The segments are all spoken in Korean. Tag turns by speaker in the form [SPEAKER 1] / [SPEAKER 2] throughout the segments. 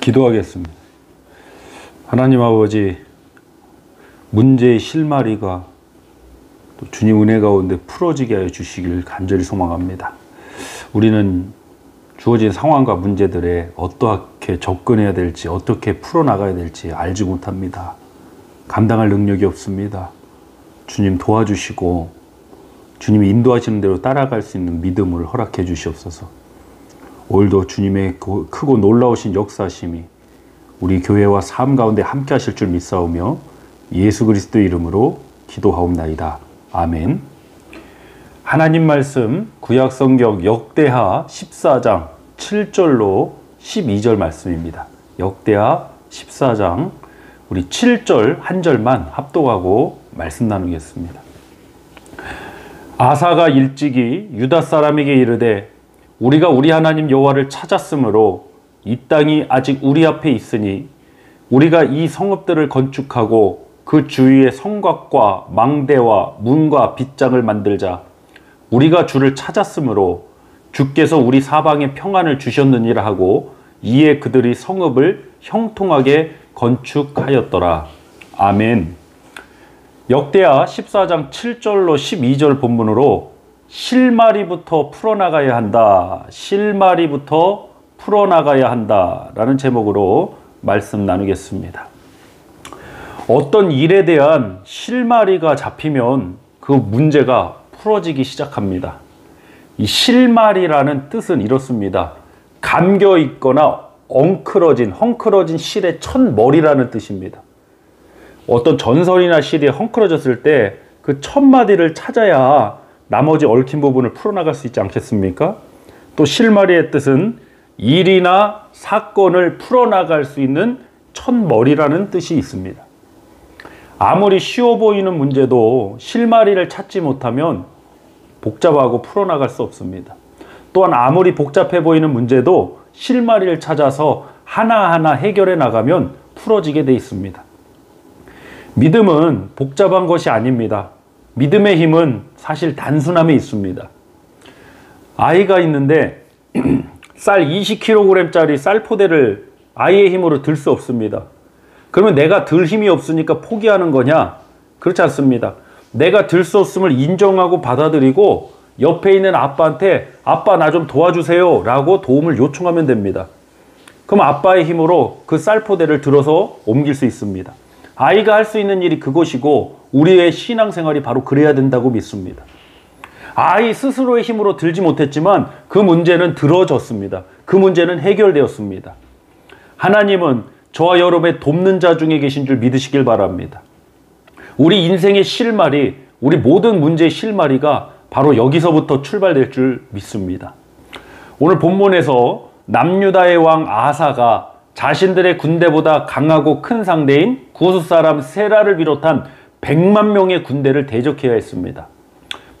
[SPEAKER 1] 기도하겠습니다. 하나님 아버지, 문제의 실마리가 또 주님 은혜 가운데 풀어지게 하여 주시길 간절히 소망합니다. 우리는 주어진 상황과 문제들에 어떻게 접근해야 될지, 어떻게 풀어나가야 될지 알지 못합니다. 감당할 능력이 없습니다. 주님 도와주시고 주님이 인도하시는 대로 따라갈 수 있는 믿음을 허락해 주시옵소서. 오늘도 주님의 크고 놀라우신 역사심이 우리 교회와 삶 가운데 함께 하실 줄 믿사오며 예수 그리스도 이름으로 기도하옵나이다. 아멘. 하나님 말씀 구약 성경 역대하 14장 7절로 12절 말씀입니다. 역대하 14장 우리 7절 한 절만 합독하고 말씀 나누겠습니다. 아사가 일찍이 유다 사람에게 이르되 우리가 우리 하나님 여호와를 찾았으므로 이 땅이 아직 우리 앞에 있으니 우리가 이 성읍들을 건축하고 그 주위에 성곽과 망대와 문과 빗장을 만들자. 우리가 주를 찾았으므로 주께서 우리 사방에 평안을 주셨느니라 하고 이에 그들이 성읍을 형통하게 건축하였더라. 아멘. 역대하 14장 7절로 12절 본문으로 실마리부터 풀어나가야 한다. 실마리부터 풀어나가야 한다. 라는 제목으로 말씀 나누겠습니다. 어떤 일에 대한 실마리가 잡히면 그 문제가 풀어지기 시작합니다. 이 실마리라는 뜻은 이렇습니다. 감겨 있거나 헝클어진 실의 첫머리라는 뜻입니다. 어떤 전선이나 실이 헝클어졌을 때 그 첫마디를 찾아야 나머지 얽힌 부분을 풀어나갈 수 있지 않겠습니까? 또 실마리의 뜻은 일이나 사건을 풀어나갈 수 있는 첫머리라는 뜻이 있습니다. 아무리 쉬워 보이는 문제도 실마리를 찾지 못하면 복잡하고 풀어나갈 수 없습니다. 또한 아무리 복잡해 보이는 문제도 실마리를 찾아서 하나하나 해결해 나가면 풀어지게 돼 있습니다. 믿음은 복잡한 것이 아닙니다. 믿음의 힘은 사실 단순함에 있습니다. 아이가 있는데 쌀 20kg짜리 쌀포대를 아이의 힘으로 들 수 없습니다. 그러면 내가 들 힘이 없으니까 포기하는 거냐? 그렇지 않습니다. 내가 들 수 없음을 인정하고 받아들이고 옆에 있는 아빠한테 아빠 나 좀 도와주세요 라고 도움을 요청하면 됩니다. 그럼 아빠의 힘으로 그 쌀포대를 들어서 옮길 수 있습니다. 아이가 할 수 있는 일이 그것이고 우리의 신앙생활이 바로 그래야 된다고 믿습니다. 아이 스스로의 힘으로 들지 못했지만 그 문제는 들어졌습니다. 그 문제는 해결되었습니다. 하나님은 저와 여러분의 돕는 자 중에 계신 줄 믿으시길 바랍니다. 우리 인생의 실마리, 우리 모든 문제의 실마리가 바로 여기서부터 출발될 줄 믿습니다. 오늘 본문에서 남유다의 왕 아사가 자신들의 군대보다 강하고 큰 상대인 구스 사람 세라를 비롯한 100만 명의 군대를 대적해야 했습니다.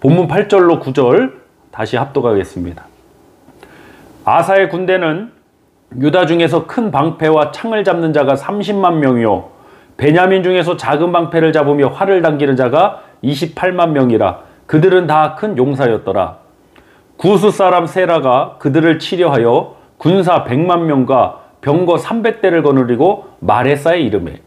[SPEAKER 1] 본문 8절로 9절 다시 합독하겠습니다. 아사의 군대는 유다 중에서 큰 방패와 창을 잡는 자가 30만 명이요 베냐민 중에서 작은 방패를 잡으며 활을 당기는 자가 28만 명이라 그들은 다 큰 용사였더라. 구스 사람 세라가 그들을 치려하여 군사 100만 명과 병거 300대를 거느리고 마레사에 이르매.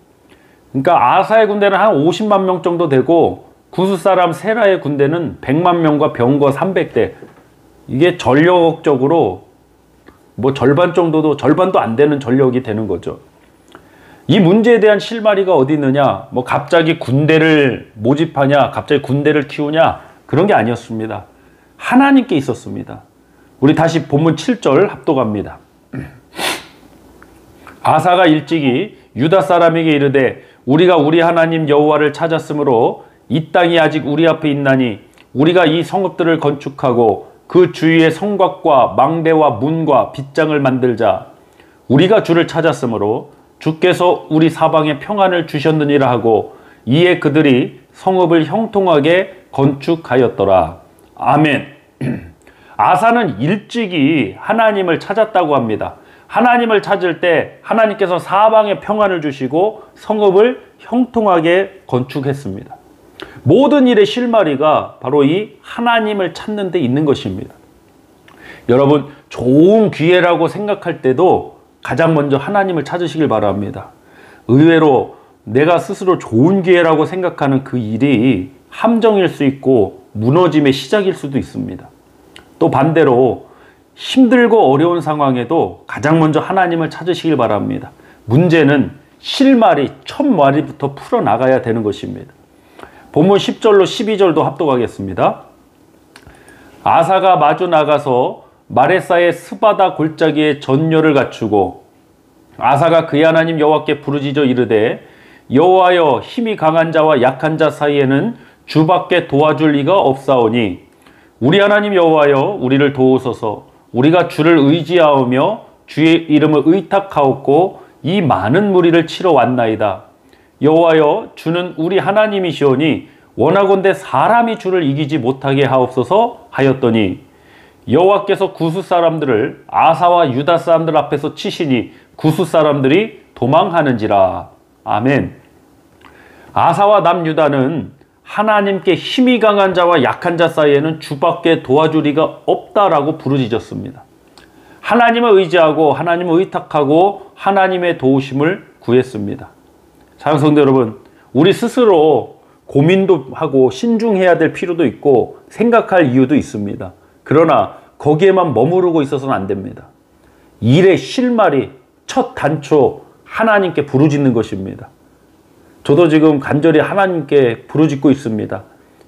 [SPEAKER 1] 그러니까 아사의 군대는 한 50만 명 정도 되고 구스 사람 세라의 군대는 100만 명과 병거 300대. 이게 전력적으로 뭐 절반도 안 되는 전력이 되는 거죠. 이 문제에 대한 실마리가 어디 있느냐? 뭐 갑자기 군대를 모집하냐? 갑자기 군대를 키우냐? 그런 게 아니었습니다. 하나님께 있었습니다. 우리 다시 본문 7절 합독합니다. 아사가 일찍이 유다 사람에게 이르되 우리가 우리 하나님 여호와를 찾았으므로 이 땅이 아직 우리 앞에 있나니 우리가 이 성읍들을 건축하고 그 주위에 성곽과 망대와 문과 빗장을 만들자. 우리가 주를 찾았으므로 주께서 우리 사방에 평안을 주셨느니라 하고 이에 그들이 성읍을 형통하게 건축하였더라. 아멘. 아사는 일찍이 하나님을 찾았다고 합니다. 하나님을 찾을 때 하나님께서 사방에 평안을 주시고 성읍을 형통하게 건축했습니다. 모든 일의 실마리가 바로 이 하나님을 찾는 데 있는 것입니다. 여러분, 좋은 기회라고 생각할 때도 가장 먼저 하나님을 찾으시길 바랍니다. 의외로 내가 스스로 좋은 기회라고 생각하는 그 일이 함정일 수 있고 무너짐의 시작일 수도 있습니다. 또 반대로 힘들고 어려운 상황에도 가장 먼저 하나님을 찾으시길 바랍니다. 문제는 실마리, 첫 마리부터 풀어나가야 되는 것입니다. 본문 10절로 12절도 합독하겠습니다. 아사가 마주 나가서 마레사의 스바다 골짜기에 전열을 갖추고 아사가 그의 하나님 여호와께 부르짖어 이르되 여호와여 힘이 강한 자와 약한 자 사이에는 주밖에 도와줄 리가 없사오니 우리 하나님 여호와여 우리를 도우소서. 우리가 주를 의지하오며 주의 이름을 의탁하옵고 이 많은 무리를 치러 왔나이다. 여호와여 주는 우리 하나님이시오니 원하건대 사람이 주를 이기지 못하게 하옵소서 하였더니 여호와께서 구스 사람들을 아사와 유다 사람들 앞에서 치시니 구스 사람들이 도망하는지라. 아멘. 아사와 남유다는 하나님께 힘이 강한 자와 약한 자 사이에는 주밖에 도와줄 리가 없다라고 부르짖었습니다. 하나님을 의지하고 하나님을 의탁하고 하나님의 도우심을 구했습니다. 사랑하는 성도 여러분, 우리 스스로 고민도 하고 신중해야 될 필요도 있고 생각할 이유도 있습니다. 그러나 거기에만 머무르고 있어서는 안 됩니다. 일의 실마리, 첫 단초 하나님께 부르짖는 것입니다. 저도 지금 간절히 하나님께 부르짖고 있습니다.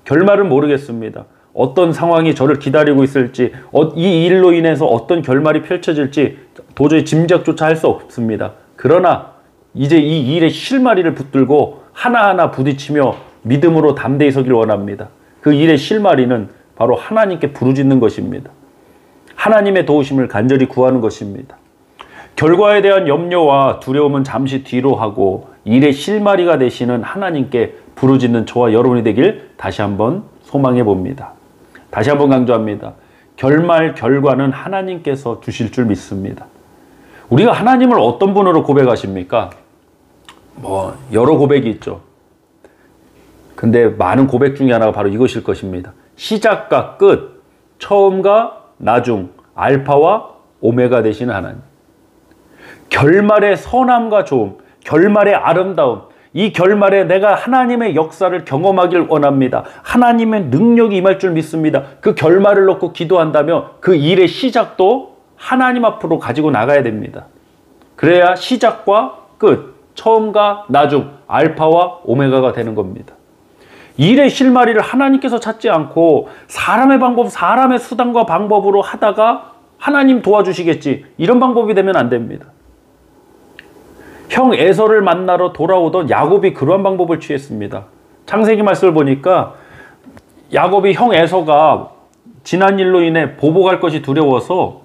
[SPEAKER 1] 결말은 모르겠습니다. 어떤 상황이 저를 기다리고 있을지, 이 일로 인해서 어떤 결말이 펼쳐질지 도저히 짐작조차 할 수 없습니다. 그러나 이제 이 일의 실마리를 붙들고 하나하나 부딪히며 믿음으로 담대히 서길 원합니다. 그 일의 실마리는 바로 하나님께 부르짖는 것입니다. 하나님의 도우심을 간절히 구하는 것입니다. 결과에 대한 염려와 두려움은 잠시 뒤로 하고 일의 실마리가 되시는 하나님께 부르짖는 저와 여러분이 되길 다시 한번 소망해 봅니다. 다시 한번 강조합니다. 결과는 하나님께서 주실 줄 믿습니다. 우리가 하나님을 어떤 분으로 고백하십니까? 여러 고백이 있죠. 근데 많은 고백 중에 하나가 바로 이것일 것입니다. 시작과 끝, 처음과 나중, 알파와 오메가 되시는 하나님. 결말의 선함과 좋음, 결말의 아름다움, 이 결말에 내가 하나님의 역사를 경험하길 원합니다. 하나님의 능력이 임할 줄 믿습니다. 그 결말을 놓고 기도한다면 그 일의 시작도 하나님 앞으로 가지고 나가야 됩니다. 그래야 시작과 끝, 처음과 나중, 알파와 오메가가 되는 겁니다. 일의 실마리를 하나님께서 찾지 않고 사람의 방법, 사람의 수단과 방법으로 하다가 하나님 도와주시겠지, 이런 방법이 되면 안 됩니다. 형 에서를 만나러 돌아오던 야곱이 그러한 방법을 취했습니다. 창세기 말씀을 보니까 야곱이 형 에서가 지난 일로 인해 보복할 것이 두려워서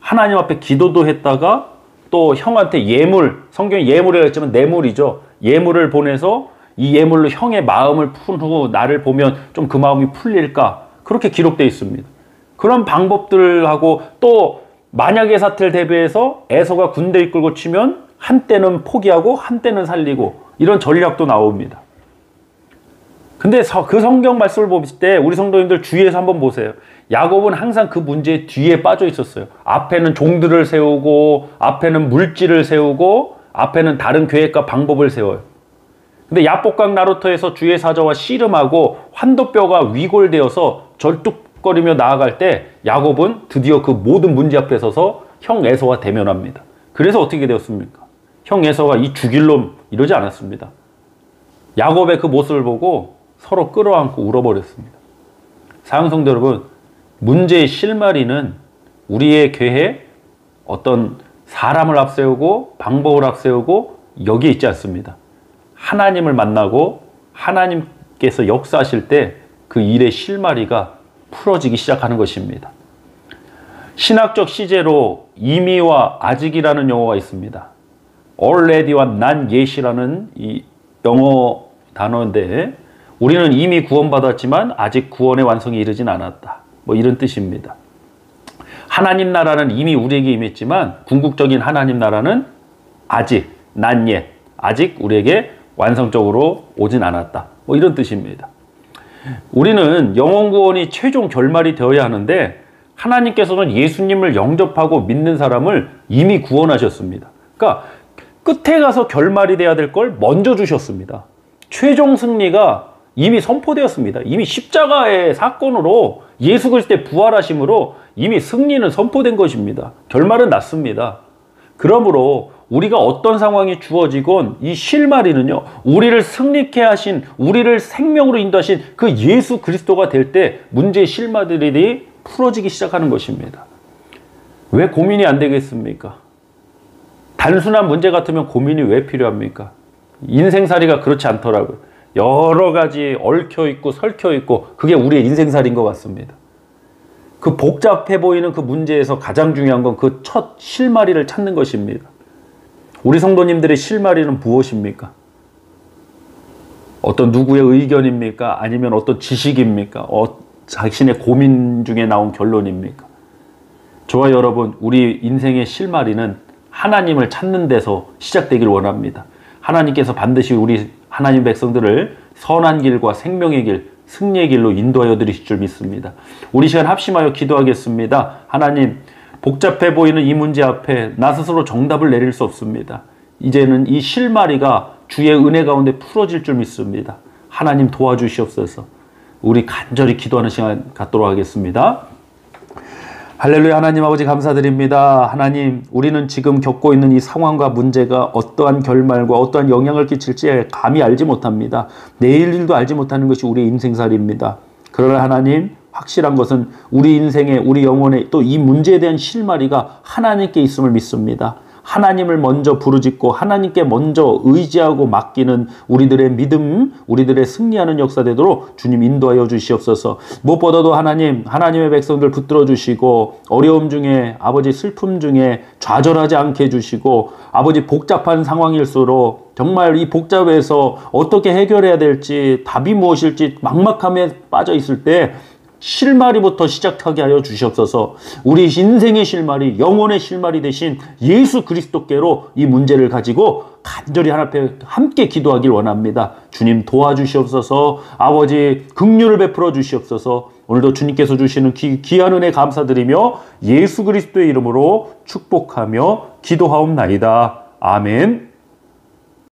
[SPEAKER 1] 하나님 앞에 기도도 했다가 또 형한테 예물, 성경에 예물이라고 했지만 뇌물이죠. 예물을 보내서 이 예물로 형의 마음을 푼 후 나를 보면 좀 그 마음이 풀릴까, 그렇게 기록되어 있습니다. 그런 방법들하고 또 만약의 사태를 대비해서 에서가 군대 이끌고 치면 한때는 포기하고 한때는 살리고, 이런 전략도 나옵니다. 근데 그 성경 말씀을 볼 때 우리 성도님들 주위에서 한번 보세요. 야곱은 항상 그 문제의 뒤에 빠져 있었어요. 앞에는 종들을 세우고, 앞에는 물질을 세우고, 앞에는 다른 계획과 방법을 세워요. 근데 야복강 나루터에서 주의 사자와 씨름하고 환도뼈가 위골되어서 절뚝거리며 나아갈 때 야곱은 드디어 그 모든 문제 앞에 서서 형 에서와 대면합니다. 그래서 어떻게 되었습니까? 형 에서가 이 죽일 놈 이러지 않았습니다. 야곱의 그 모습을 보고 서로 끌어안고 울어버렸습니다. 사랑하는 성도 여러분, 문제의 실마리는 우리의 계획, 어떤 사람을 앞세우고 방법을 앞세우고 여기에 있지 않습니다. 하나님을 만나고 하나님께서 역사하실 때 그 일의 실마리가 풀어지기 시작하는 것입니다. 신학적 시제로 이미와 아직이라는 용어가 있습니다. already와 not yet이라는 이 영어 단어인데, 우리는 이미 구원받았지만 아직 구원의 완성에 이르진 않았다, 이런 뜻입니다. 하나님 나라는 이미 우리에게 임했지만 궁극적인 하나님 나라는 아직 not yet, 아직 우리에게 완성적으로 오진 않았다, 이런 뜻입니다. 우리는 영혼 구원이 최종 결말이 되어야 하는데 하나님께서는 예수님을 영접하고 믿는 사람을 이미 구원하셨습니다. 그러니까 끝에 가서 결말이 돼야 될 걸 먼저 주셨습니다. 최종 승리가 이미 선포되었습니다. 이미 십자가의 사건으로 예수 그리스도의 부활하심으로 이미 승리는 선포된 것입니다. 결말은 났습니다. 그러므로 우리가 어떤 상황이 주어지건 이 실마리는요, 우리를 승리케 하신, 우리를 생명으로 인도하신 그 예수 그리스도가 될 때 문제의 실마리들이 풀어지기 시작하는 것입니다. 왜 고민이 안 되겠습니까? 단순한 문제 같으면 고민이 왜 필요합니까? 인생살이가 그렇지 않더라고요. 여러 가지 얽혀있고 설켜있고 그게 우리의 인생살인 것 같습니다. 그 복잡해 보이는 그 문제에서 가장 중요한 건 그 첫 실마리를 찾는 것입니다. 우리 성도님들의 실마리는 무엇입니까? 어떤 누구의 의견입니까? 아니면 어떤 지식입니까? 자신의 고민 중에 나온 결론입니까? 저와 여러분, 우리 인생의 실마리는 하나님을 찾는 데서 시작되길 원합니다. 하나님께서 반드시 우리 하나님 백성들을 선한 길과 생명의 길, 승리의 길로 인도하여 드리실 줄 믿습니다. 우리 시간 합심하여 기도하겠습니다. 하나님, 복잡해 보이는 이 문제 앞에 나 스스로 정답을 내릴 수 없습니다. 이제는 이 실마리가 주의 은혜 가운데 풀어질 줄 믿습니다. 하나님 도와주시옵소서. 우리 간절히 기도하는 시간 갖도록 하겠습니다. 할렐루야. 하나님 아버지 감사드립니다. 하나님, 우리는 지금 겪고 있는 이 상황과 문제가 어떠한 결말과 어떠한 영향을 끼칠지 감히 알지 못합니다. 내일 일도 알지 못하는 것이 우리의 인생살이입니다. 그러나 하나님, 확실한 것은 우리 인생에, 우리 영혼에 또 이 문제에 대한 실마리가 하나님께 있음을 믿습니다. 하나님을 먼저 부르짖고 하나님께 먼저 의지하고 맡기는 우리들의 믿음, 우리들의 승리하는 역사 되도록 주님 인도하여 주시옵소서. 무엇보다도 하나님, 하나님의 백성들 붙들어 주시고 어려움 중에, 아버지 슬픔 중에 좌절하지 않게 해주시고, 아버지 복잡한 상황일수록 정말 이 복잡해서 어떻게 해결해야 될지, 답이 무엇일지 막막함에 빠져 있을 때 실마리부터 시작하게 하여 주시옵소서. 우리 인생의 실마리, 영혼의 실마리 대신 예수 그리스도께로 이 문제를 가지고 간절히 하나님 앞에 함께 기도하길 원합니다. 주님 도와주시옵소서. 아버지 긍휼을 베풀어 주시옵소서. 오늘도 주님께서 주시는 귀한 은혜 감사드리며 예수 그리스도의 이름으로 축복하며 기도하옵나이다. 아멘.